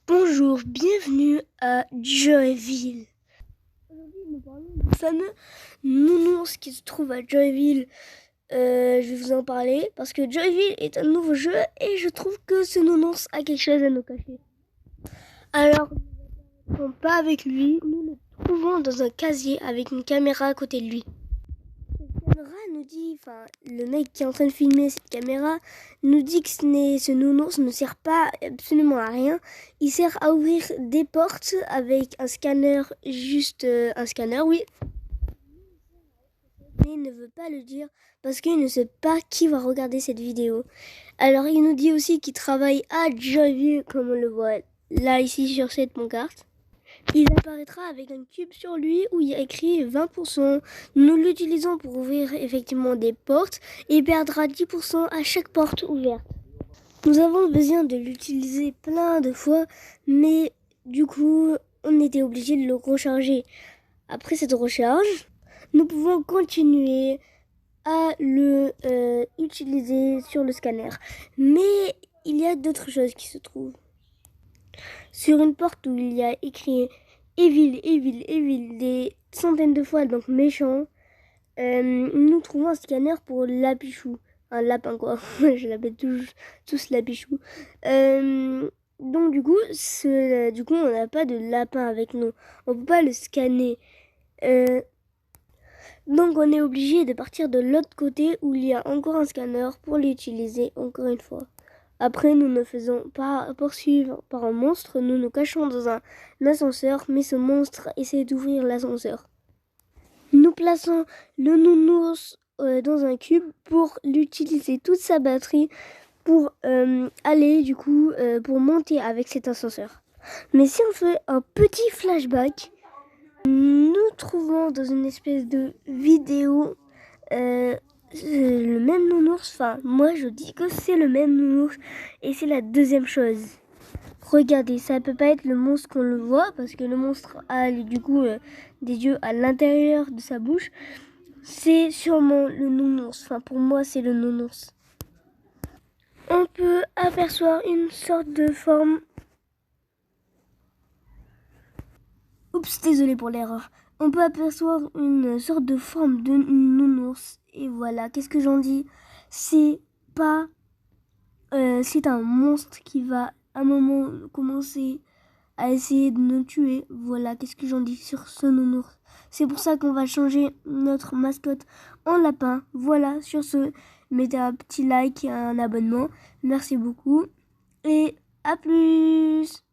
Bonjour, bienvenue à Joyville. Aujourd'hui, nous parlons du fameux nounours qui se trouve à Joyville. Je vais vous en parler parce que Joyville est un nouveau jeu et je trouve que ce nounours a quelque chose à nous cacher. Alors, nous ne sommes pas avec lui, nous le trouvons dans un casier avec une caméra à côté de lui. Cette caméra nous dit, le mec qui est en train de filmer cette caméra nous dit que ce nounours ne sert pas absolument à rien. Il sert à ouvrir des portes avec un scanner, un scanner, oui. Mais il ne veut pas le dire parce qu'il ne sait pas qui va regarder cette vidéo. Alors il nous dit aussi qu'il travaille à Joyville, comme on le voit là ici sur cette pancarte. Il apparaîtra avec un cube sur lui où il y a écrit 20%. Nous l'utilisons pour ouvrir effectivement des portes et perdra 10% à chaque porte ouverte. Nous avons besoin de l'utiliser plein de fois, mais du coup, on était obligé de le recharger. Après cette recharge, nous pouvons continuer à le utiliser sur le scanner. Mais il y a d'autres choses qui se trouvent. Sur une porte où il y a écrit Evil des centaines de fois, donc méchant, nous trouvons un scanner pour Lapichou. Un lapin quoi, je l'appelle tous Lapichou. Donc du coup, on n'a pas de lapin avec nous. On peut pas le scanner. Donc on est obligé de partir de l'autre côté où il y a encore un scanner pour l'utiliser encore une fois. Après, nous ne faisons pas poursuivre par un monstre, nous nous cachons dans un ascenseur, mais ce monstre essaie d'ouvrir l'ascenseur. Nous plaçons le nounours dans un cube pour l'utiliser toute sa batterie pour pour monter avec cet ascenseur. Mais si on fait un petit flashback, nous trouvons dans une espèce de vidéo le même nounours, moi je dis que c'est le même nounours et c'est la deuxième chose. Regardez, ça peut pas être le monstre qu'on le voit parce que le monstre a des yeux à l'intérieur de sa bouche. C'est sûrement le nounours, pour moi c'est le nounours. On peut apercevoir une sorte de forme. Oups, désolé pour l'erreur. On peut apercevoir une sorte de forme de nounours. Et voilà, qu'est-ce que j'en dis? C'est un monstre qui va à un moment commencer à essayer de nous tuer. Voilà, qu'est-ce que j'en dis sur ce nounours? C'est pour ça qu'on va changer notre mascotte en lapin. Voilà, sur ce, mettez un petit like et un abonnement. Merci beaucoup. Et à plus!